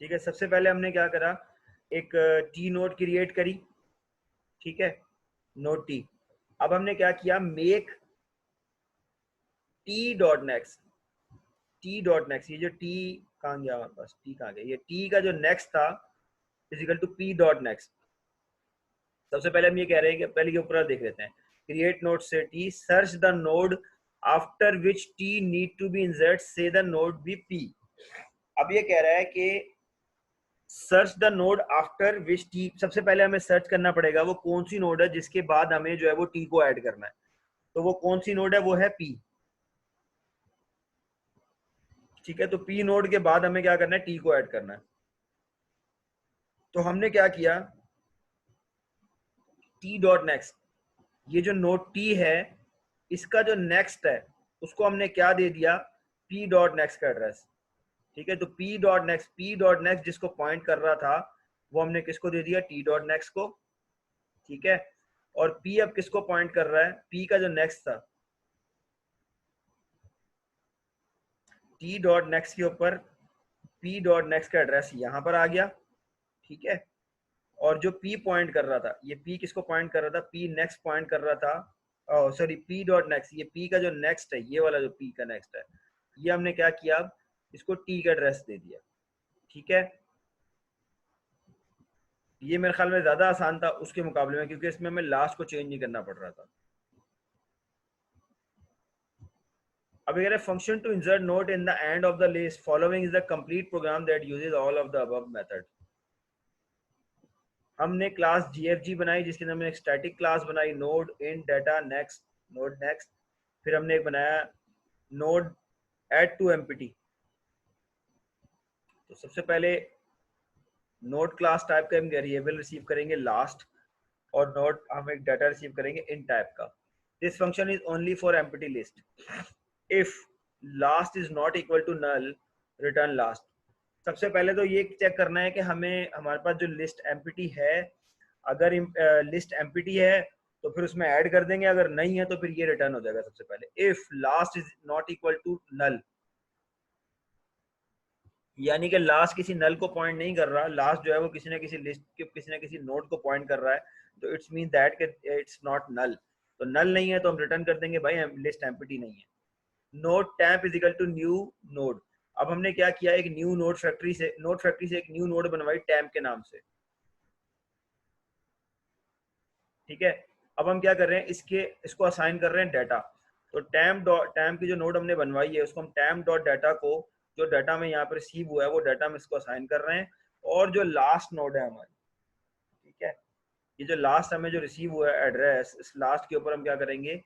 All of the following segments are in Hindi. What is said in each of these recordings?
ठीक है, सबसे पहले हमने क्या करा, एक टी नोड क्रिएट करी, ठीक है, नोड टी। अब हमने क्या किया, make tea dot next, T dot next, ये जो टी कहाँ गया हमारे पास, टी कहाँ गया, ये टी का जो नेक्स्ट था is equal to p dot next. सबसे पहले हम ये कह रहे हैं कि पहले ये ऊपर देख लेते हैं, create node say T, search the node after which T need to be insert, say the node be P. अब ये कह रहा है कि search the node after which T, सबसे पहले हमें सर्च करना पड़ेगा वो कौन सी नोड है जिसके बाद हमें जो है वो टी को ऐड करना है। तो वो कौन सी नोड है, वो है पी, ठीक है। तो पी नोड के बाद हमें क्या करना है, टी को ऐड करना है। तो हमने क्या किया, टी डॉट नेक्स्ट, ये जो नोड टी है इसका जो नेक्स्ट है उसको हमने क्या दे दिया, पी डॉट नेक्स्ट का एड्रेस, ठीक है। तो P dot next, P dot next जिसको पॉइंट कर रहा था वो हमने किसको दे दिया, टी डॉट नेक्स्ट को, ठीक है। और पी अब किसको पॉइंट कर रहा है, पी का जो नेक्स्ट था, टी डॉट नेक्स्ट के ऊपर पी डॉट नेक्स्ट का एड्रेस यहां पर आ गया, ठीक है। और जो पी पॉइंट कर रहा था, ये पी किसको पॉइंट कर रहा था, पी नेक्स्ट पॉइंट कर रहा था, सॉरी पी डॉट नेक्स्ट, ये पी का जो नेक्स्ट है, ये वाला जो पी का नेक्स्ट है, ये हमने क्या किया, इसको टी का एड्रेस दे दिया, ठीक है। ये मेरे ख्याल में ज्यादा आसान था उसके मुकाबले में, क्योंकि इसमें हमें लास्ट को चेंज नहीं करना पड़ रहा था। अब अगर function to insert node in the end of the list following is the complete program that uses all of the above method. हमने क्लास जीएफजी बनाई जिसके अंदर हमने एक स्टैटिक क्लास बनाई, node int data next, node next. फिर हमने एक बनाया नोड ऐड टू एम्प्टी। तो सबसे पहले नोड क्लास टाइप का हम वेरिएबल रिसीव करेंगे लास्ट, और नोड हम एक डाटा रिसीव करेंगे इन टाइप का। This function is only for empty list, if last is not equal to null return last. सबसे पहले तो ये चेक करना है कि हमें हमारे पास जो लिस्ट एम्प्टी है, अगर लिस्ट एम्प्टी है तो फिर उसमें ऐड कर देंगे, अगर नहीं है तो फिर ये रिटर्न हो जाएगा। सबसे पहले if last is not equal to null, यानी कि लास्ट किसी नल को पॉइंट नहीं कर रहा, लास्ट जो है वो किसी ना किसी लिस्ट के किसी ना किसी नोड को पॉइंट कर रहा है, तो it's mean that it's not null. तो नल नहीं है तो हम रिटर्न कर देंगे भाई लिस्ट एम्प्टी नहीं है। Node temp is equal to new node. अब हमने क्या किया, एक न्यू नोड फैक्ट्री से, नोड फैक्ट्री से एक न्यू नोड बनवाई टैम्प के नाम से, ठीक है। अब हम क्या कर रहे हैं, इसको असाइन कर रहे हैं डाटा। तो टैम्प की जो नोड हमने बनवाई है उसको हम टैम्प डॉट डाटा को, जो डाटा में यहाँ पर रिसीव हुआ है वो डाटा में इसको असाइन कर रहे हैं। और जो लास्ट नोड है हमारी, ठीक है, ये जो लास्ट हमें जो रिसीव हुआ है एड्रेस, इस लास्ट के ऊपर हम क्या करेंगे,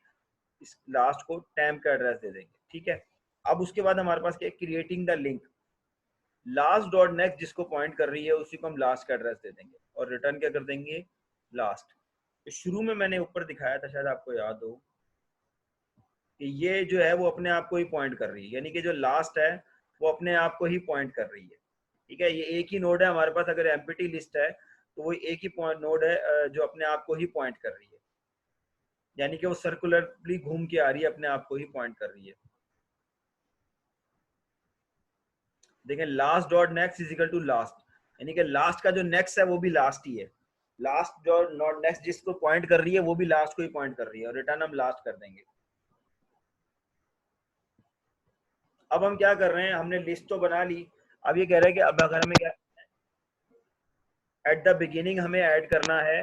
इस लास्ट को टैम्प का एड्रेस दे देंगे, ठीक है। अब उसके बाद हमारे पास क्या, creating the link, last dot next जिसको पॉइंट कर रही है उसी को हम लास्ट का एड्रेस दे देंगे और रिटर्न क्या कर देंगे, लास्ट। तो शुरू में मैंने ऊपर दिखाया था, शायद आपको याद हो, कि ये जो है वो अपने आप को ही पॉइंट कर रही है, यानी कि जो लास्ट है वो अपने आप को ही पॉइंट कर रही है, ठीक है। ये एक ही नोड है हमारे पास, अगर एम्प्टी लिस्ट है तो वो एक ही पॉइंट नोड है जो अपने आप को ही पॉइंट कर रही है, यानी कि वो सर्कुलरली घूम के आ रही है, अपने आप को ही पॉइंट कर रही है। देखें, last dot next is equal to last, यानी कि लास्ट का जो नेक्स्ट है वो भी लास्ट ही है, लास्ट जो नॉट नेक्स्ट जिसको पॉइंट कर रही है वो भी लास्ट को ही पॉइंट कर रही है, और रिटर्न हम लास्ट कर देंगे। अब हम क्या कर रहे हैं, हमने लिस्ट तो बना ली, अब ये कह रहे हैं कि अब अगर हमें क्या, एट द बिगिनिंग हमें ऐड करना है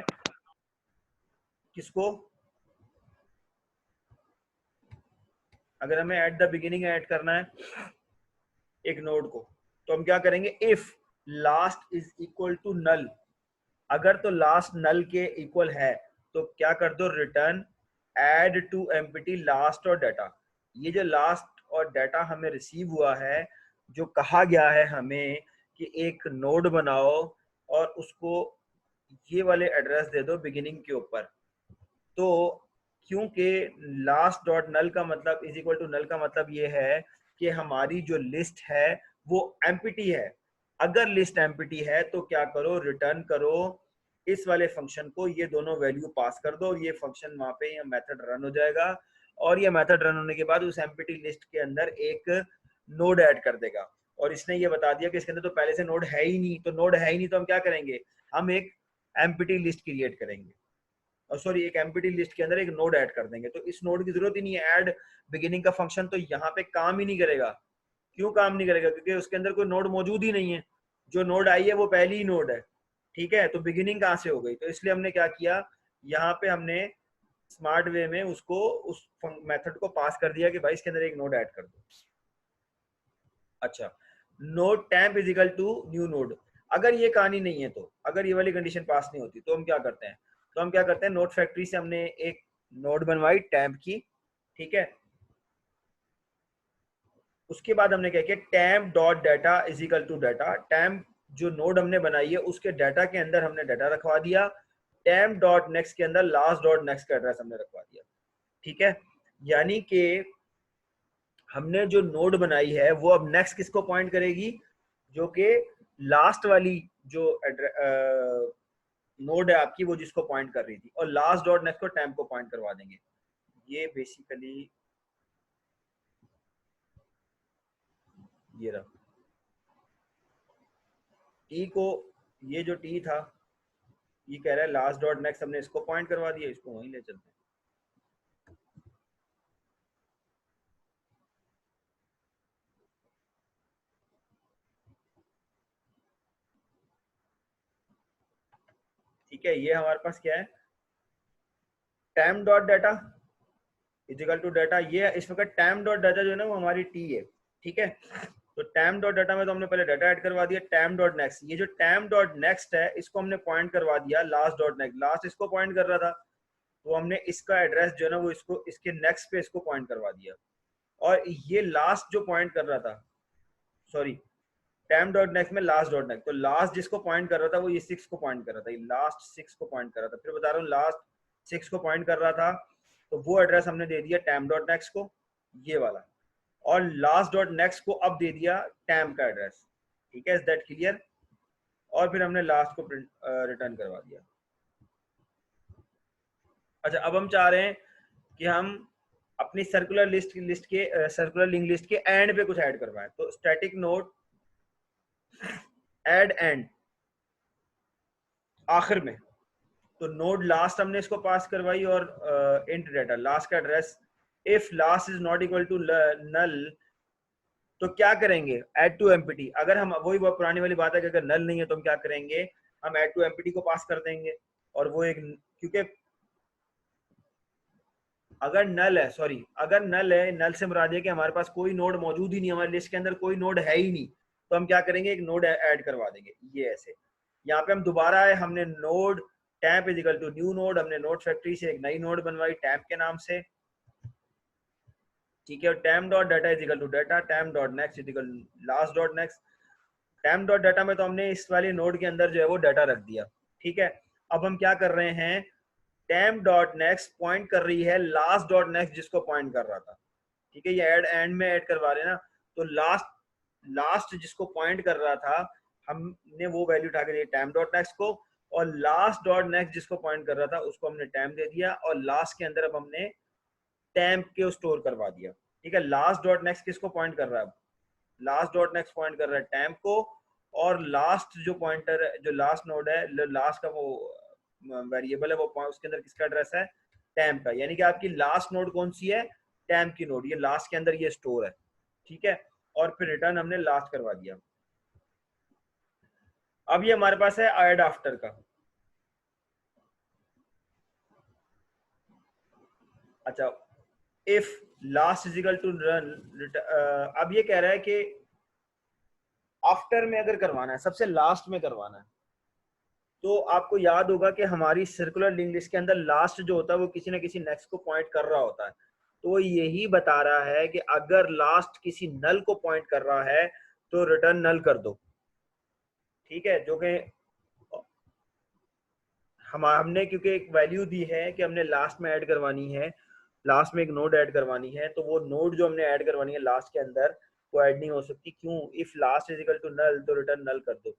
किसको, अगर हमें एट द बिगिनिंग ऐड करना है एक नोड को, तो हम क्या करेंगे, if last is equal to null, अगर तो लास्ट नल के इक्वल है तो क्या कर दो, return add to empty last और डाटा। ये जो लास्ट और डाटा हमें रिसीव हुआ है, जो कहा गया है हमें कि एक नोड बनाओ और उसको ये वाले एड्रेस दे दो बिगिनिंग के ऊपर, तो क्योंकि लास्ट डॉट नल का मतलब इज इक्वल टू नल का मतलब ये है कि हमारी जो लिस्ट है वो एम्प्टी है। अगर लिस्ट एम्प्टी है तो क्या करो, रिटर्न करो इस वाले फंक्शन को, ये दोनों वैल्यू पास कर दो और ये फंक्शन वहां पे मेथड रन हो जाएगा, और ये मेथड रन होने के बाद उस एम्प्टी लिस्ट के अंदर एक नोड ऐड कर देगा। और इसने ये बता दिया कि इसके अंदर तो पहले से नोड है ही नहीं, तो नोड है ही नहीं तो हम क्या करेंगे, हम एक एम्प्टी लिस्ट क्रिएट करेंगे, और सॉरी एक एम्प्टी लिस्ट के अंदर एक नोड ऐड कर देंगे। तो इस नोड की जरूरत ही नहीं है, ऐड बिगिनिंग का फंक्शन तो यहाँ पे काम ही नहीं करेगा। क्यों काम नहीं करेगा? क्योंकि उसके अंदर कोई नोड मौजूद ही नहीं है, जो नोड आई है वो पहली ही नोड है, ठीक है। तो बिगिनिंग कहाँ से हो गई? तो इसलिए हमने क्या किया, यहाँ पे हमने स्मार्ट वे में उसको उस मेथड को पास कर दिया कि भाई इसके अंदर एक नोड ऐड कर दो। अच्छा, node temp is equal to new node. अगर ये कहानी नहीं है, तो अगर ये वाली कंडीशन पास नहीं होती, तो हम क्या करते हैं, तो हम क्या करते हैं, नोड फैक्ट्री से हमने एक नोड बनवाई टेम्प की, ठीक है। उसके बाद हमने क्या किया, temp dot data is equal to data, temp जो नोड हमने बनाई है उसके डाटा के अंदर हमने डाटा रखवा दिया, टेम्प डॉट नेक्स्ट के अंदर लास्ट डॉट नेक्स्ट का एड्रेस हमने रखवा दिया, ठीक है। यानी कि हमने जो नोड बनाई है वो अब नेक्स्ट किसको पॉइंट करेगी, जो कि लास्ट वाली जो नोड है आपकी, वो जिसको पॉइंट कर रही थी, और लास्ट डॉट नेक्स्ट को टेम्प को पॉइंट करवा देंगे। ये बेसिकली ये रहा टी को, ये जो टी था ये कह रहा है लास्ट डॉट नेक्स्ट, हमने इसको पॉइंट करवा दिया, इसको वहीं ले चलते हैं। ठीक है, ये हमारे पास क्या है, temp dot data is equal to data. ये इस वक्त टाइम डॉट डाटा जो है ना वो हमारी टी है, ठीक है। तो टाइम डॉट डाटा में तो हमने पहले डाटा ऐड करवा दिया, टाइम डॉट नेक्स्ट, ये जो टाइम डॉट नेक्स्ट है इसको हमने पॉइंट करवा दिया लास्ट डॉट नेक्स्ट, लास्ट इसको पॉइंट कर रहा था, तो हमने इसका एड्रेस जो है ना वो इसको इसके नेक्स्ट पे इसको पॉइंट करवा दिया। और ये लास्ट जो पॉइंट कर रहा था, सॉरी टाइम डॉट नेक्स्ट में लास्ट डॉट नेक्स्ट, तो लास्ट जिसको पॉइंट कर रहा था वो ये 6 को पॉइंट कर रहा था, ये लास्ट 6 को पॉइंट कर रहा था, फिर बता रहा हूँ लास्ट 6 को पॉइंट कर रहा था। तो वो एड्रेस हमने दे दिया टाइम डॉट नेक्स्ट को, ये वाला, और लास्ट डॉट नेक्स्ट को अब दे दिया टैम का एड्रेस, ठीक है। Is that clear? और फिर हमने लास्ट को रिटर्न करवा दिया। अच्छा, अब हम चाह रहे हैं कि हम अपनी सर्कुलर लिस्ट के सर्कुलर लिंक लिस्ट के एंड पे कुछ ऐड करवाएं, तो स्टैटिक नोट ऐड एंड आखिर में, तो नोड लास्ट हमने इसको पास करवाई, और इंट डाटा लास्ट का address, if last is not equal to null, तो क्या करेंगे, ऐड टू एम्पिटी। अगर हम वही पुरानी वाली बात है कि अगर नल नहीं है तो हम क्या करेंगे, हम ऐड टू एम्पिटी को पास कर देंगे, और वो एक, क्योंकि अगर नल है, सॉरी अगर नल है, नल से मुराद है कि हमारे पास कोई नोड मौजूद ही नहीं, हमारी लिस्ट के अंदर कोई नोड है ही नहीं, तो हम क्या करेंगे, एक नोड ऐड करवा देंगे, ये ऐसे। यहाँ पे हम दोबारा है, हमने node temp is equal to new node, हमने नोड फैक्ट्री से एक नई नोड बनवाई टैम्प के नाम से, ठीक है। और temp dot data is equal to data, temp dot next is equal last dot next. Temp dot data में तो हमने इस वाली नोड के अंदर जो है वो डाटा रख दिया, ठीक है। अब हम क्या कर रहे हैं, टेम्प डॉट नेक्स्ट पॉइंट कर रही है लास्ट डॉट नेक्स्ट जिसको पॉइंट कर रहा था, ठीक है। ये ऐड एंड में ऐड करवा रहे हैं ना, तो लास्ट लास्ट जिसको पॉइंट कर रहा था हमने वो वैल्यू उठा के दी टाइम डॉट नेक्स्ट को, और लास्ट डॉट नेक्स्ट जिसको पॉइंट कर रहा था उसको हमने टाइम दे दिया, और लास्ट के अंदर अब हमने टैम्प के स्टोर करवा दिया, ठीक है। लास्ट डॉट नेक्स्ट किसको पॉइंट कर रहा है, लास्ट डॉट नेक्स्ट पॉइंट कर रहा है टैम्प को, और लास्ट जो पॉइंटर जो लास्ट नोड है, लास्ट का वो वेरिएबल है, वो उसके अंदर किसका एड्रेस है, टैम्प का। यानी कि आपकी लास्ट नोड कौन सी है, टैम्प की नोड, ये लास्ट के अंदर ये स्टोर है, ठीक है। और फिर रिटर्न हमने लास्ट करवा दिया। अब ये हमारे पास है ऐड आफ्टर का। अच्छा, if last is equal to run, अब ये कह रहा है कि आफ्टर में अगर करवाना है, सबसे लास्ट में करवाना है, तो आपको याद होगा कि हमारी सर्कुलर लिंक लिस्ट के अंदर लास्ट जो होता है वो किसी ना किसी नेक्स्ट को पॉइंट कर रहा होता है, तो वो यही बता रहा है कि अगर लास्ट किसी नल को पॉइंट कर रहा है तो रिटर्न नल कर दो, ठीक है। जो कि हमने क्योंकि एक वैल्यू दी है कि हमने लास्ट में ऐड करवानी है, लास्ट में एक नोड ऐड करवानी है, तो वो नोड जो हमने ऐड करवानी है लास्ट के अंदर वो ऐड नहीं हो सकती। क्यों? If last is equal to null, तो रिटर्न नल कर दो।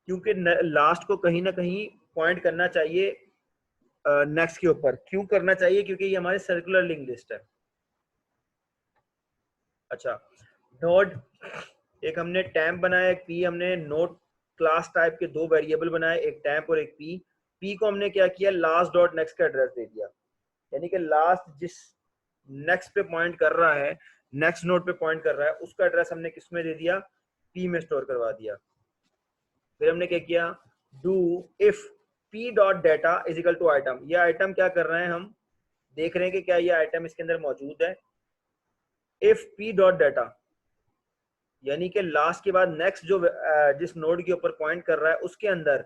क्योंकि लास्ट को कहीं ना कहीं पॉइंट करना चाहिए नेक्स्ट के ऊपर। क्यों करना चाहिए? क्योंकि ये हमारी सर्कुलर लिंक लिस्ट है। अच्छा, नोड एक हमने टैम्प बनाया, एक पी हमने नोड क्लास टाइप के दो वेरिएबल बनाए, एक टैम्प और एक पी। पी को हमने क्या किया, लास्ट डॉट नेक्स्ट का एड्रेस दे दिया, यानी कि लास्ट जिस नेक्स्ट पे पॉइंट कर रहा है, नेक्स्ट नोड पे पॉइंट कर रहा है, उसका एड्रेस हमने किस में दे दिया, पी में स्टोर करवा दिया। फिर हमने क्या किया, do if p dot data is equal to item. ये आइटम क्या कर रहे हैं, हम देख रहे हैं कि क्या ये आइटम इसके अंदर मौजूद है। इफ पी डॉट डेटा यानी कि लास्ट के बाद नेक्स्ट जो जिस नोड के ऊपर पॉइंट कर रहा है उसके अंदर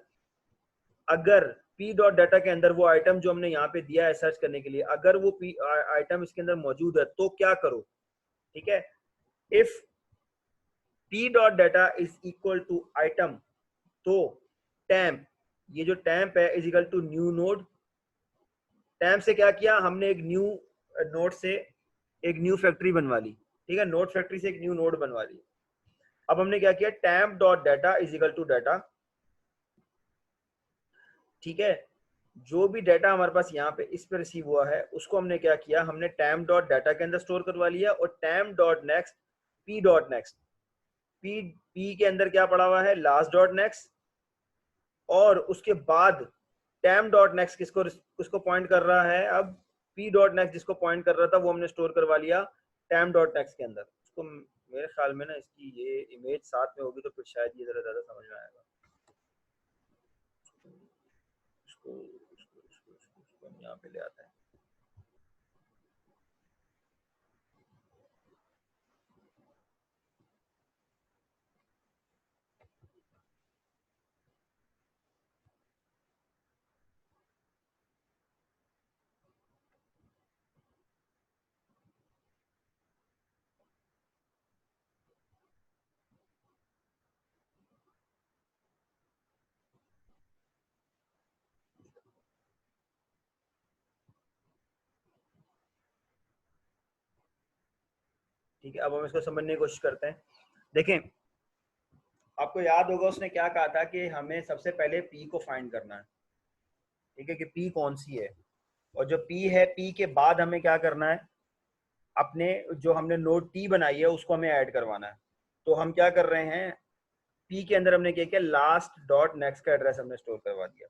अगर पी डॉट डाटा के अंदर वो आइटम जो हमने यहाँ पे दिया है सर्च करने के लिए, अगर वो पी आइटम इसके अंदर मौजूद है तो क्या करो, ठीक है। If p dot data is equal to item, तो टैम्प, ये जो टैम्प है is equal to new node. Temp से क्या किया हमने, एक न्यू नोड से एक न्यू फैक्ट्री बनवा ली, ठीक है, नोड फैक्ट्री से एक न्यू नोड बनवा ली। अब हमने क्या किया, temp dot data is equal to data, ठीक है। जो भी डाटा हमारे पास यहाँ पे इस पे रिसीव हुआ है उसको हमने क्या किया, हमने टैम्प डॉट डाटा के अंदर स्टोर करवा लिया, और temp dot next P dot next, P P के अंदर क्या पड़ा हुआ है, लास्ट डॉट नेक्स्ट, और उसके बाद टैम्प डॉट नेक्स्ट किसको पॉइंट कर रहा है, अब पी डॉट नेक्स्ट जिसको पॉइंट कर रहा था वो हमने स्टोर करवा लिया टैम्प डॉट नेक्स्ट के अंदर। उसको मेरे ख्याल में ना इसकी ये इमेज साथ में होगी तो फिर शायद ये जरा ज्यादा समझ में आएगा। इसको हम यहाँ पे ले आते हैं। ठीक है, अब हम इसको समझने की कोशिश करते हैं। देखें, आपको याद होगा उसने क्या कहा था कि हमें सबसे पहले पी को फाइंड करना है, ठीक है, कि पी कौन सी है, और जो पी है, पी के बाद हमें क्या करना है, अपने जो हमने नोड टी बनाई है उसको हमें ऐड करवाना है। तो हम क्या कर रहे हैं, पी के अंदर हमने क्या किया, लास्ट डॉट नेक्स्ट का एड्रेस हमने स्टोर करवा दिया।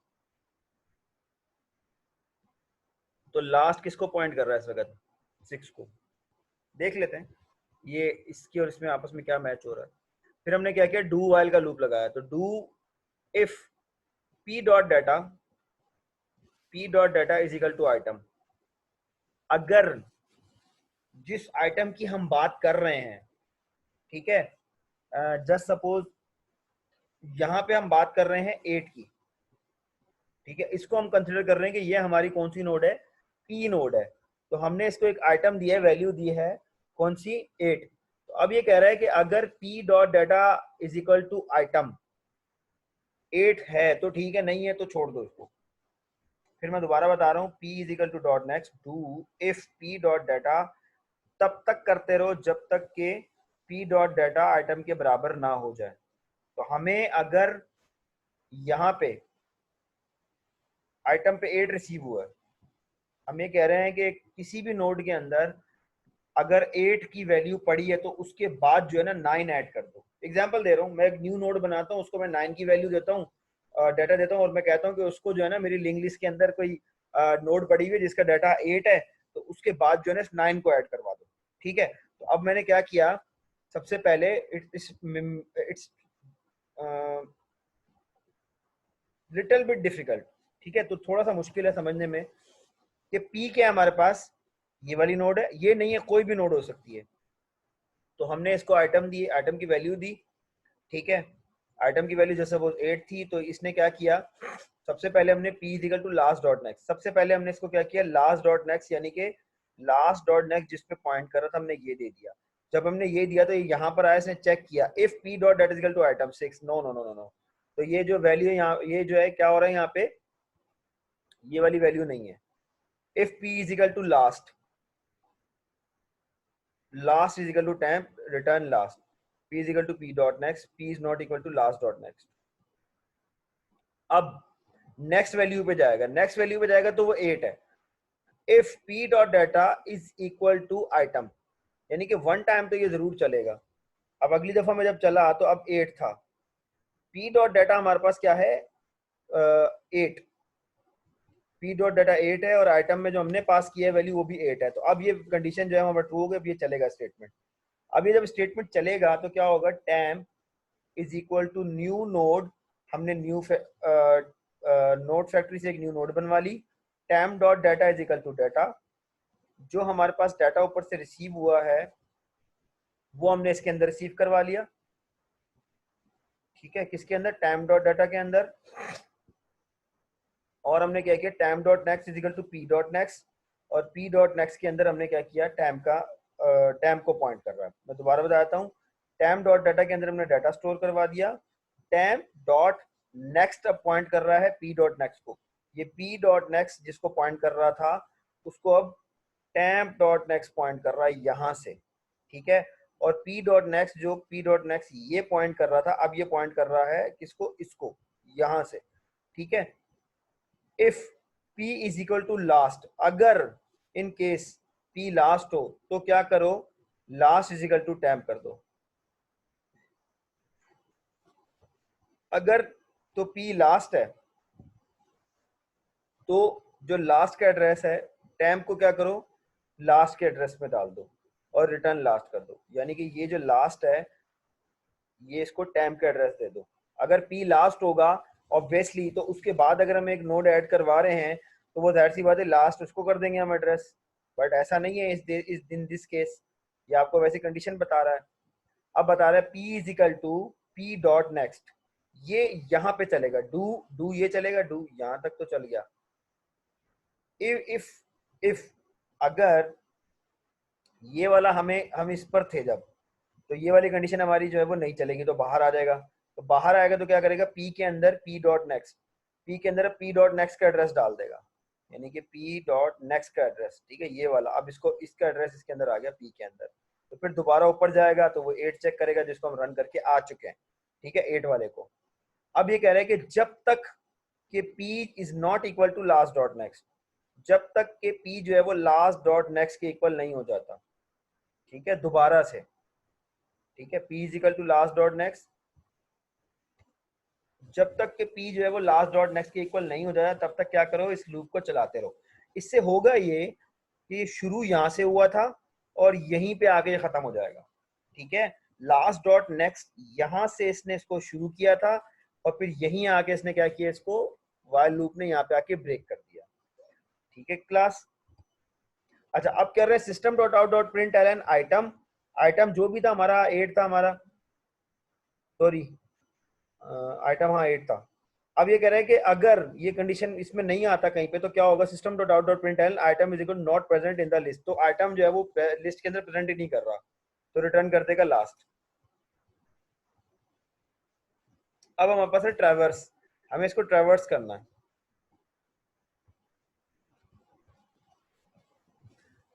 तो लास्ट किसको पॉइंट कर रहा है इस वक्त, 6 को। देख लेते हैं ये इसकी और इसमें आपस में क्या मैच हो रहा है। फिर हमने क्या किया, डू वाइल का लूप लगाया। तो do if p dot data, p dot data is equal to item, अगर जिस आइटम की हम बात कर रहे हैं, ठीक है, जस्ट सपोज यहाँ पे हम बात कर रहे हैं 8 की, ठीक है, इसको हम कंसिडर कर रहे हैं कि ये हमारी कौन सी नोड है, पी नोड है। तो हमने इसको एक आइटम दिया है, वैल्यू दी है कौन सी, 8। तो अब ये कह रहा है कि अगर p dot data is equal to item 8 है तो ठीक है, नहीं है तो छोड़ दो इसको। फिर मैं दोबारा बता रहा हूँ, P is equal to dot next do if p dot data, तब तक करते रहो जब तक के पी डॉट डाटा आइटम के बराबर ना हो जाए। तो हमें अगर यहाँ पे आइटम पे 8 रिसीव हुआ है, हम ये कह रहे हैं कि किसी भी नोड के अंदर अगर 8 की वैल्यू पड़ी है तो उसके बाद जो है ना 9 ऐड कर दो। एग्जांपल दे रहा हूँ, मैं एक न्यू नोड बनाता हूँ, उसको मैं 9 की वैल्यू देता हूँ, डाटा देता हूँ, और मैं कहता हूँ कि उसको जो है ना मेरी लिंक लिस्ट के अंदर कोई नोड पड़ी हुई है जिसका डाटा 8 है, तो उसके बाद जो है ना 9 को ऐड करवा दो, ठीक है। तो अब मैंने क्या किया, सबसे पहले इट्स लिटिल बिट डिफिकल्ट, ठीक है, तो थोड़ा सा मुश्किल है समझने में कि पी क्या है हमारे पास, ये वाली नोड है, ये नहीं है, कोई भी नोड हो सकती है। तो हमने इसको आइटम दी, आइटम की वैल्यू दी, ठीक है, आइटम की वैल्यू जैसे वो 8 थी, तो इसने क्या किया, सबसे पहले हमने p is equal to last dot next, सबसे पहले हमने इसको क्या किया, लास्ट डॉट नेक्स्ट यानी कि लास्ट डॉट नेक्स्ट जिस पे पॉइंट कर रहा था हमने ये दे दिया। जब हमने ये दिया तो यहाँ पर आया, इसने चेक किया if p dot data is equal to item 6, no no no no no, तो ये जो वैल्यू है यहाँ, ये जो है क्या हो रहा है यहाँ पे, ये वाली वैल्यू नहीं है। If p is equal to last, last is equal to temp return last, p is equal to p dot next, p is not equal to last dot next। अब नेक्स्ट वैल्यू पे जाएगा, नेक्स्ट वैल्यू पे जाएगा तो वो 8 है। If p dot data is equal to item, यानी कि वन टाइम तो ये जरूर चलेगा। अब अगली दफा में जब चला तो अब 8 था, p डॉट डाटा हमारे पास क्या है 8, p डॉट डाटा 8 है और आइटम में जो हमने पास किया है वैल्यू वो भी 8 है। तो अब ये कंडीशन जो है हमारा ट्रू हो गई, अब ये चलेगा स्टेटमेंट। अब ये जब स्टेटमेंट चलेगा तो क्या होगा, temp is equal to new node, हमने न्यू नोड फैक्ट्री से एक न्यू नोड बनवा ली, temp dot data is equal to data, जो हमारे पास डाटा ऊपर से रिसीव हुआ है वो हमने इसके अंदर रिसीव करवा लिया। ठीक है, किसके अंदर, टैम डॉट डाटा के अंदर। और हमने क्या किया, temp dot next is equal to p dot next, और पी डॉट नेक्स्ट के अंदर हमने क्या किया, टैम का टैम को पॉइंट कर रहा है। मैं दोबारा बताता हूँ, टैम डॉट डाटा के अंदर हमने डाटा स्टोर करवा दिया, टैम डॉट नेक्स्ट अब पॉइंट कर रहा है पी डॉट नेक्स्ट को, ये पी डॉट नेक्स्ट जिसको पॉइंट कर रहा था उसको अब टैम डॉट नेक्स्ट पॉइंट कर रहा है यहाँ से। ठीक है, और पी डॉट नेक्स्ट जो पी डॉट नेक्स्ट ये पॉइंट कर रहा था अब ये पॉइंट कर रहा है किसको, इसको, यहाँ से। ठीक है, if p is equal to last, अगर इन केस p लास्ट हो तो क्या करो, last is equal to temp कर दो। अगर तो p लास्ट है तो जो लास्ट का एड्रेस है टैम को क्या करो, लास्ट के एड्रेस में डाल दो और रिटर्न लास्ट कर दो, यानी कि ये जो लास्ट है ये इसको टैम का एड्रेस दे दो। अगर p लास्ट होगा ऑब्वियसली तो उसके बाद अगर हम एक नोड ऐड करवा रहे हैं तो वो जाहिर सी बात है लास्ट उसको कर देंगे हम एड्रेस, बट ऐसा नहीं है इस दिन दिस केस, ये आपको वैसे कंडीशन बता रहा है। अब बता रहा है p is equal to p dot next, ये यहाँ पे चलेगा, डू ये चलेगा, डू यहाँ तक तो चल गया। इफ अगर ये वाला हम इस पर थे जब, तो ये वाली कंडीशन हमारी जो है वो नहीं चलेगी, तो बाहर आ जाएगा। तो बाहर आएगा तो क्या करेगा, p के अंदर p डॉट नेक्स्ट, p के अंदर p डॉट नेक्स्ट का एड्रेस डाल देगा, यानी कि p डॉट नेक्स्ट का एड्रेस। ठीक है, ये वाला, अब इसको इसका एड्रेस इसके अंदर आ गया p के अंदर, तो फिर दोबारा ऊपर जाएगा तो वो 8 चेक करेगा जिसको हम रन करके आ चुके हैं। ठीक है, 8 वाले को। अब ये कह रहा है कि जब तक कि p is not equal to last dot next, जब तक के p जो है वो लास्ट डॉट नेक्स्ट के इक्वल नहीं हो जाता। ठीक है, दोबारा से, ठीक है, p is equal to last dot next, जब तक के p जो है वो लास्ट डॉट नेक्स्ट के इक्वल नहीं हो जाता तब तक क्या करो, इस लूप को चलाते रहो। इससे होगा ये कि शुरू यहाँ से हुआ था और यहीं पे आके खत्म हो जाएगा। ठीक है, लास्ट डॉट नेक्स्ट यहाँ से इसने इसको शुरू किया था और फिर यहीं आके इसने क्या किया, इसको व्हाइल लूप ने यहाँ पे आके ब्रेक कर दिया। ठीक है क्लास। अच्छा, अब कर रहे हैं system dot out dot print L N item, item जो भी था हमारा 8 था हमारा, सॉरी आइटम हाँ 8 था। अब ये कह रहा है कि अगर ये कंडीशन इसमें नहीं आता कहीं पे तो क्या होगा, system dot out dot print L N item is equal not present in the list, तो आइटम जो है वो लिस्ट के अंदर प्रेजेंट ही नहीं कर रहा, तो रिटर्न कर देगा लास्ट। अब हमारे पास है ट्रैवर्स, हमें इसको ट्रैवर्स करना है।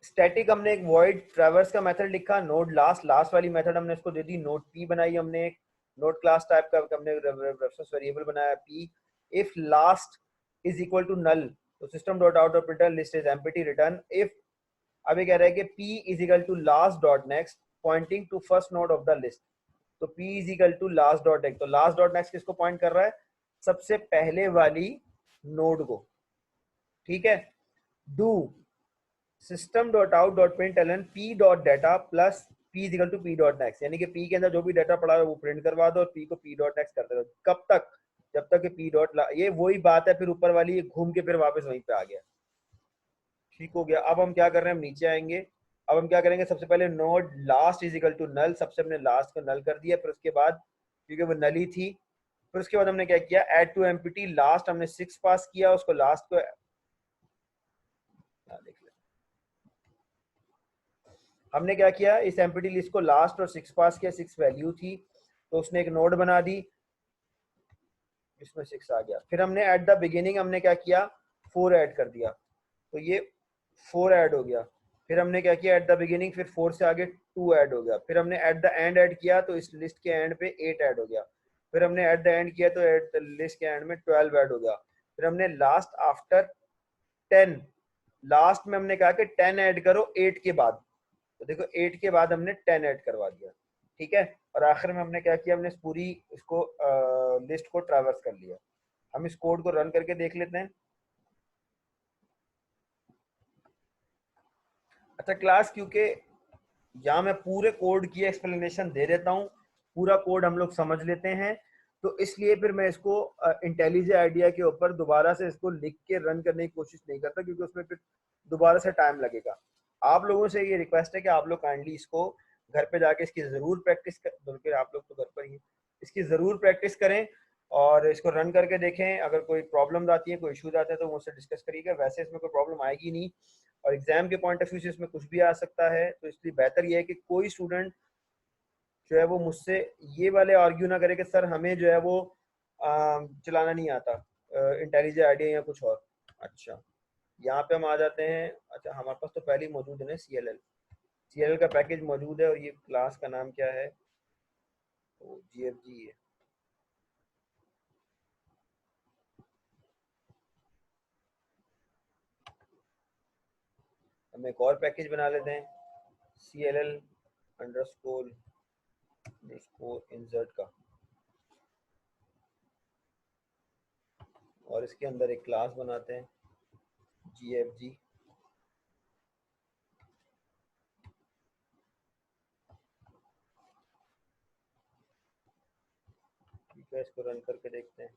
स्टैटिक हमने एक वॉइड ट्रैवर्स का मेथड लिखा, नोड लास्ट, लास्ट वाली मेथड हमने इसको दे दी, नोड p बनाई हमने एक नोड क्लास टाइप का, हमने रेफरेंस वेरिएबल बनाया p। If last is equal to null तो system dot out dot print list is empty return if. अब ये कह रहा है कि p is equal to last dot next pointing to first node of the list, तो p is equal to last dot next, तो लास्ट डॉट नेक्स्ट किसको पॉइंट कर रहा है, सबसे पहले वाली नोड को। ठीक है, do system dot out dot print L N p dot data plus p is equal to p dot next, यानी कि p के अंदर जो भी डाटा पड़ा है वो प्रिंट करवा दो और p को p डॉट नेक्स्ट करते रहो। कब तक, जब तक कि p डॉट, ये वही बात है फिर ऊपर वाली, घूम के फिर वापस वहीं पे आ गया। ठीक हो गया। अब हम क्या कर रहे हैं, हम नीचे आएंगे। अब हम क्या करेंगे, सबसे पहले node last is equal to null, सबसे हमने लास्ट को नल कर दिया, फिर उसके बाद क्योंकि वो नल ही थी, फिर उसके बाद हमने क्या किया, ऐड टू एम्प्टी लास्ट, हमने 6 पास किया, उसको लास्ट को देख ले, हमने क्या किया, इस एम्प्टी लिस्ट को लास्ट और 6 पास किया, 6 वैल्यू थी तो उसने एक नोड बना दी इसमें 6 आ गया। फिर हमने एट द बिगिनिंग हमने क्या किया, 4 ऐड कर दिया, तो ये 4 ऐड हो गया। फिर हमने क्या किया, एट द बिगिनिंग फिर 4 से आगे 2 ऐड हो गया। फिर हमने एट द एंड ऐड किया तो इस लिस्ट के एंड पे 8 ऐड हो गया। फिर हमने एट द एंड किया तो एट द लिस्ट के एंड में 12 ऐड हो गया। फिर हमने लास्ट आफ्टर 10, लास्ट में हमने कहा कि 10 ऐड करो 8 के बाद, तो देखो 8 के बाद हमने 10 ऐड करवा दिया, ठीक है। और आखिर में हमने क्या किया, हमने इस पूरी इसको लिस्ट को ट्रैवर्स कर लिया। हम इस कोड को रन करके देख लेते हैं। अच्छा क्लास, क्योंकि यहाँ मैं पूरे कोड की एक्सप्लेनेशन दे देता हूँ, पूरा कोड हम लोग समझ लेते हैं, तो इसलिए फिर मैं इसको इंटेलिजेंट आइडिया के ऊपर दोबारा से इसको लिख के रन करने की कोशिश नहीं करता, क्योंकि उसमें फिर दोबारा से टाइम लगेगा। आप लोगों से ये रिक्वेस्ट है कि आप लोग काइंडली इसको घर पे जाके इसकी ज़रूर प्रैक्टिस कर, बल्कि आप लोग तो घर पर ही हैं, इसकी ज़रूर प्रैक्टिस करें और इसको रन करके देखें। अगर कोई प्रॉब्लम्स आती है, कोई इश्यूज आते हैं, तो मुझसे डिस्कस करिएगा। वैसे इसमें कोई प्रॉब्लम आएगी नहीं, और एग्जाम के पॉइंट ऑफ व्यू से इसमें कुछ भी आ सकता है, तो इसलिए बेहतर ये है कि कोई स्टूडेंट जो है वो मुझसे ये वाले आर्ग्यू ना करे कि सर हमें जो है वो चलाना नहीं आता इंटेलिजेंट आइडिया या कुछ और। अच्छा, यहाँ पे हम आ जाते हैं। अच्छा, हमारे पास तो पहले ही मौजूद है ना CLL का पैकेज मौजूद है, और ये क्लास का नाम क्या है, तो GFG है। हम एक और पैकेज बना लेते हैं, CLL अंडरस्कोर इंसर्ट का, और इसके अंदर एक क्लास बनाते हैं GFG। ठीक है, इसको रन करके देखते हैं।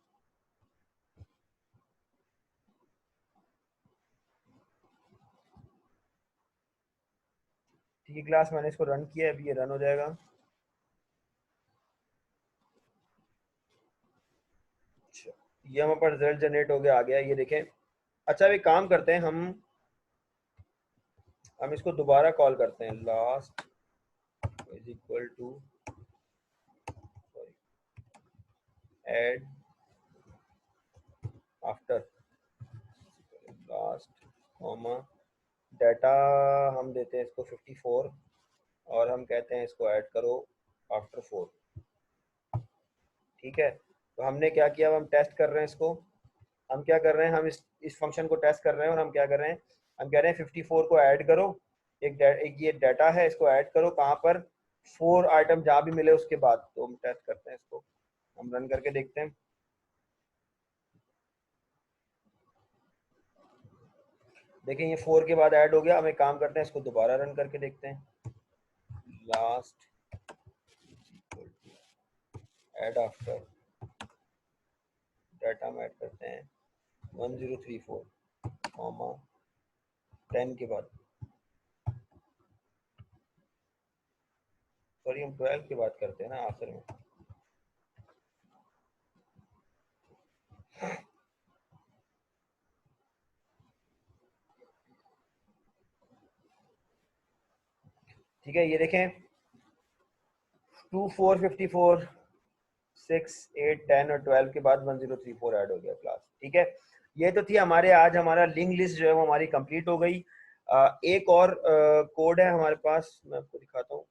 ठीक है क्लास, मैंने इसको रन किया है, अभी ये रन हो जाएगा। अच्छा, ये हमारे पास रिजल्ट जनरेट हो गया, आ गया, ये देखें। अच्छा, अभी काम करते हैं, हम इसको दोबारा कॉल करते हैं, last is equal to add after last comma data, हम देते हैं इसको 54, और हम कहते हैं इसको ऐड करो आफ्टर 4। ठीक है, तो हमने क्या किया, अब हम टेस्ट कर रहे हैं इसको। हम क्या कर रहे हैं, हम इस फंक्शन को टेस्ट कर रहे हैं, और हम क्या कर रहे हैं, हम कह रहे हैं 54 को ऐड करो, एक ये डाटा है, इसको ऐड करो कहाँ पर, 4 आइटम जहाँ भी मिले उसके बाद। तो हम टेस्ट करते हैं इसको, हम रन करके देखते हैं। देखें ये 4 के बाद ऐड हो गया। हम एक काम करते हैं, इसको दोबारा रन करके देखते हैं, लास्ट ऐड आफ्टर डाटा में ऐड करते हैं 1034 कॉमा 10 के बाद, सॉरी हम 12 की बात करते हैं ना आखिर में। ठीक है, ये देखें 2 4 54 6 8 10 और 12 के बाद 1034 ऐड हो गया क्लास। ठीक है, ये तो थी हमारे आज हमारा लिंक लिस्ट जो है वो हमारी कंप्लीट हो गई। एक और कोड है हमारे पास, मैं आपको दिखाता हूँ,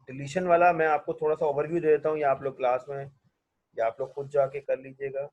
डिलीशन वाला। मैं आपको थोड़ा सा ओवरव्यू दे देता हूँ, या आप लोग क्लास में, या आप लोग खुद जाके कर लीजिएगा।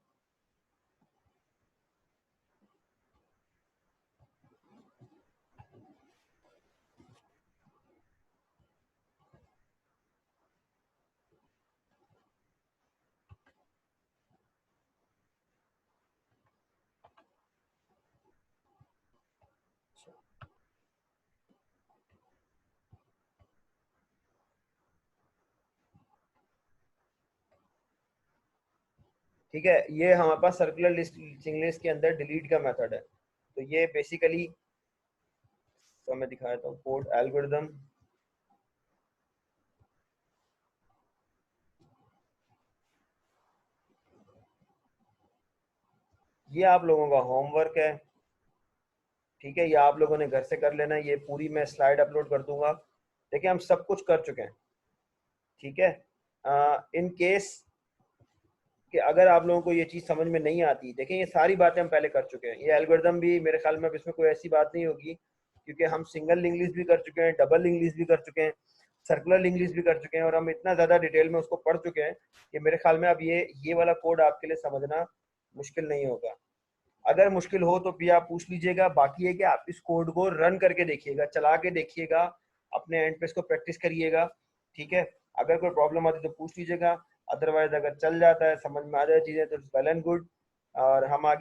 ठीक है, ये हमारे पास सर्कुलर लिस्ट लिस्ट के अंदर डिलीट का मेथड है। तो ये बेसिकली, तो मैं दिखा देता हूँ कोड एल्गोरिदम। ये आप लोगों का होमवर्क है, ठीक है, ये आप लोगों ने घर से कर लेना है। ये पूरी मैं स्लाइड अपलोड कर दूंगा। देखिए हम सब कुछ कर चुके हैं, ठीक है। इन केस कि अगर आप लोगों को ये चीज़ समझ में नहीं आती, देखें ये सारी बातें हम पहले कर चुके हैं। ये एल्गोरिदम भी मेरे ख्याल में अब इसमें कोई ऐसी बात नहीं होगी, क्योंकि हम सिंगल लिंक लिस्ट भी कर चुके हैं, डबल लिंक लिस्ट भी कर चुके हैं, सर्कुलर लिंक लिस्ट भी कर चुके हैं, और हम इतना ज़्यादा डिटेल में उसको पढ़ चुके हैं कि मेरे ख्याल में अब ये वाला कोड आपके लिए समझना मुश्किल नहीं होगा। अगर मुश्किल हो तो भी आप पूछ लीजिएगा। बाकी है कि आप इस कोड को रन करके देखिएगा, चला के देखिएगा, अपने एंड पे इसको प्रैक्टिस करिएगा। ठीक है, अगर कोई प्रॉब्लम आती है तो पूछ लीजिएगा, अदरवाइज अगर चल जाता है, समझ में आ जाए चीज़ें, तो वेल एंड गुड। और हम आगे